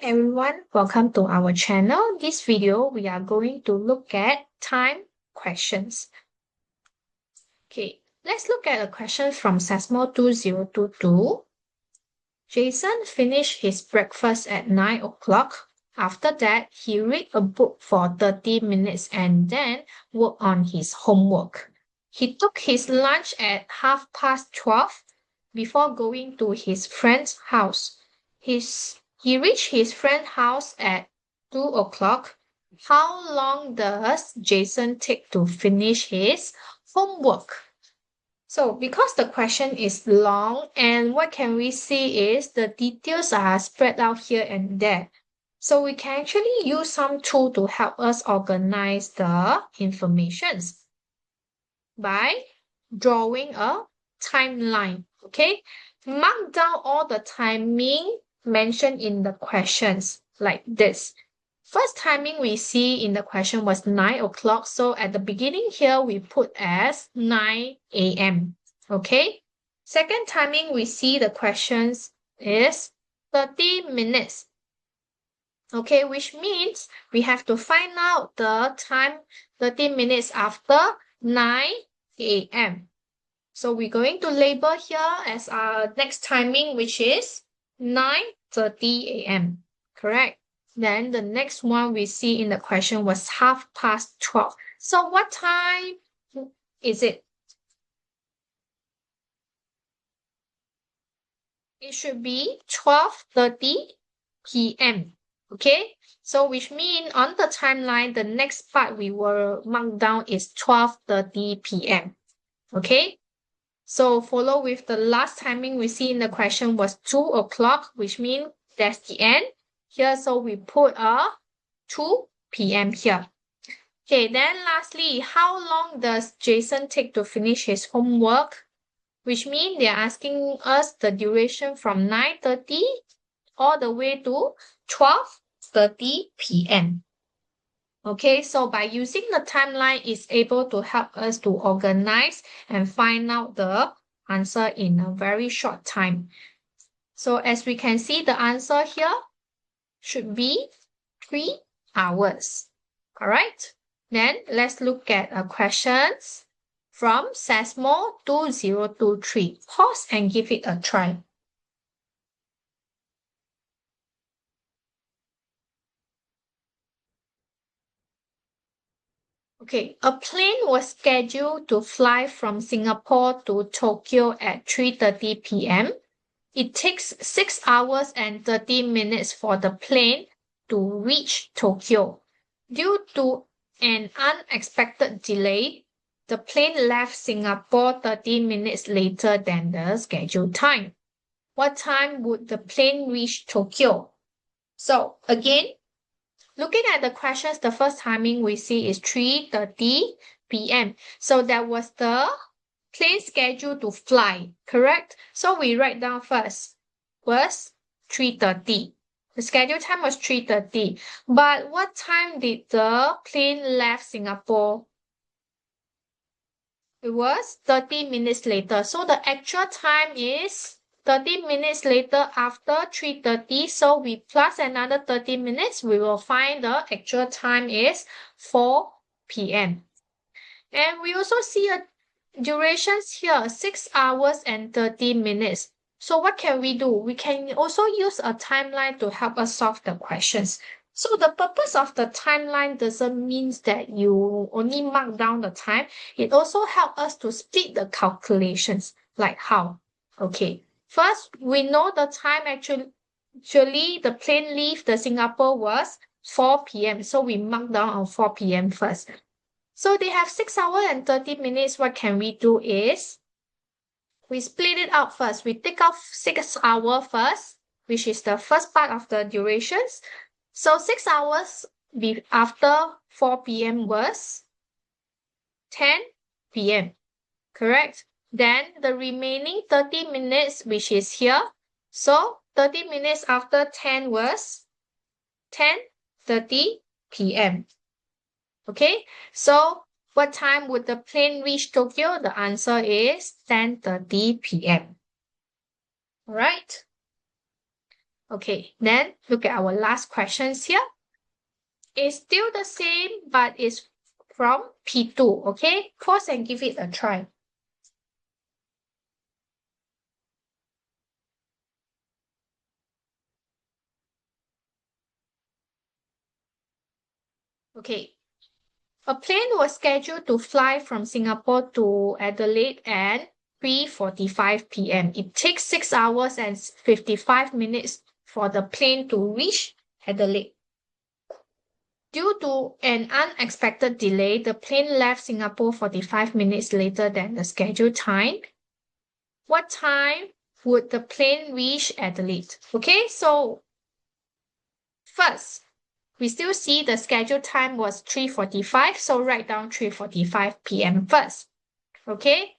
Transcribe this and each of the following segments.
everyone, welcome to our channel. This video, we are going to look at time questions. Okay, let's look at a question from SASMO 2022. Jason finished his breakfast at 9 o'clock. After that, he read a book for 30 minutes and then worked on his homework. He took his lunch at 12:30 before going to his friend's house. He reached his friend's house at 2 o'clock. How long does Jason take to finish his homework? So because the question is long and what can we see is the details are spread out here and there. So we can actually use some tool to help us organize the informations by drawing a timeline. Okay, mark down all the timing mentioned in the questions like this. First timing we see in the question was 9 o'clock. So at the beginning here, we put as 9 a.m. Okay. Second timing we see the questions is 30 minutes. Okay, which means we have to find out the time 30 minutes after 9 a.m. So we're going to label here as our next timing, which is 9:30 a.m. Correct? Then the next one we see in the question was 12:30. So what time is it? It should be 12:30 p.m. Okay? So which means on the timeline, the next part we will mark down is 12:30 p.m. Okay? So follow with the last timing we see in the question was 2 o'clock, which means that's the end here. So we put a 2 p.m. here. Okay, then lastly, how long does Jason take to finish his homework? Which means they're asking us the duration from 9:30 all the way to 12:30 p.m. Okay, so by using the timeline, it's able to help us to organize and find out the answer in a very short time. So as we can see, the answer here should be 3 hours. All right, then let's look at questions from SASMO 2023. Pause and give it a try. Okay, a plane was scheduled to fly from Singapore to Tokyo at 3:30 p.m. It takes 6 hours and 30 minutes for the plane to reach Tokyo. Due to an unexpected delay, the plane left Singapore 30 minutes later than the scheduled time. What time would the plane reach Tokyo? So again, looking at the questions, the first timing we see is 3:30 p.m. So that was the plane schedule to fly, correct? So we write down first was 3:30. The scheduled time was 3:30. But what time did the plane left Singapore? It was 30 minutes later. So the actual time is 30 minutes later after 3:30. So we plus another 30 minutes. We will find the actual time is 4 p.m. And we also see a durations here, 6 hours and 30 minutes. So what can we do? We can also use a timeline to help us solve the questions. So the purpose of the timeline doesn't mean that you only mark down the time. It also helps us to split the calculations. Like how? Okay. First, we know the time actually the plane leave the Singapore was 4 p.m. So we mark down on 4 p.m. first. So they have 6 hours and 30 minutes. What can we do is we split it out first. We take off 6 hours first, which is the first part of the durations. So 6 hours after 4 p.m. was 10 p.m. Correct? Then the remaining 30 minutes, which is here. So 30 minutes after 10 was 10:30 p.m. Okay, so what time would the plane reach Tokyo? The answer is 10:30 p.m. All right. Okay, then look at our last questions here. It's still the same, but it's from P2, okay? Pause and give it a try. Okay. A plane was scheduled to fly from Singapore to Adelaide at 3:45 p.m. It takes 6 hours and 55 minutes for the plane to reach Adelaide. Due to an unexpected delay, the plane left Singapore 45 minutes later than the scheduled time. What time would the plane reach Adelaide? Okay, so first, we still see the scheduled time was 3:45, so write down 3:45 p.m. first. Okay?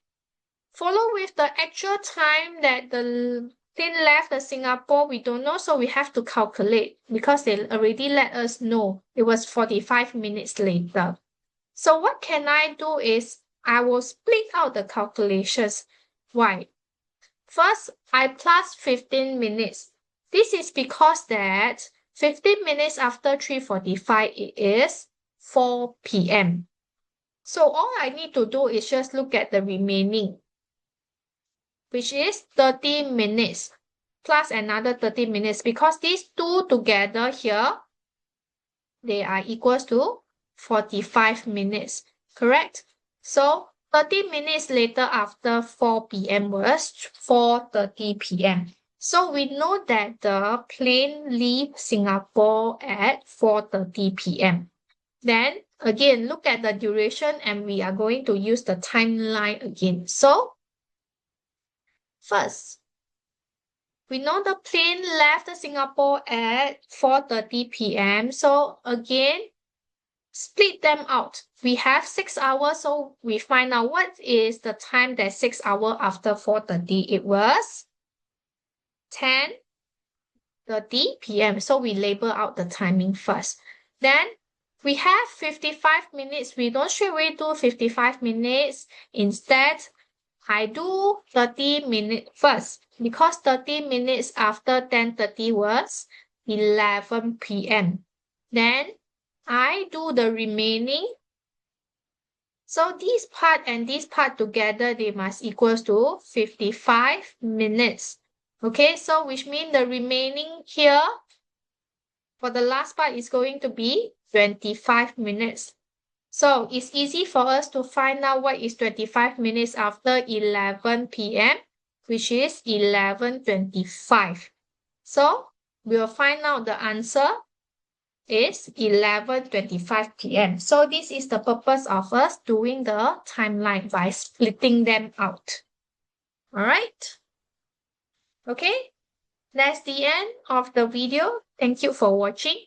Follow with the actual time that the plane left the Singapore, we don't know, so we have to calculate because they already let us know it was 45 minutes later. So what can I do is I will split out the calculations. Why? First, I plus 15 minutes. This is because that 15 minutes after 3:45, it is 4 p.m. So all I need to do is just look at the remaining, which is 30 minutes plus another 30 minutes because these two together here, they are equals to 45 minutes, correct? So 30 minutes later after 4 p.m. was 4:30 p.m. So we know that the plane leaves Singapore at 4:30 p.m. Then again, look at the duration and we are going to use the timeline again. So first, we know the plane left Singapore at 4:30 p.m. So again, split them out. We have 6 hours, so we find out what is the time that 6 hours after 4:30. It was 10:30 p.m. So we label out the timing first. Then we have 55 minutes. We don't straight away do 55 minutes. Instead, I do 30 minutes first because 30 minutes after 10:30 was 11 p.m. Then I do the remaining. So this part and this part together, they must equals to 55 minutes. Okay, so which means the remaining here for the last part is going to be 25 minutes. So it's easy for us to find out what is 25 minutes after 11 p.m., which is 11:25. So we'll find out the answer is 11:25 p.m. So this is the purpose of us doing the timeline by splitting them out. All right. Okay. That's the end of the video. Thank you for watching.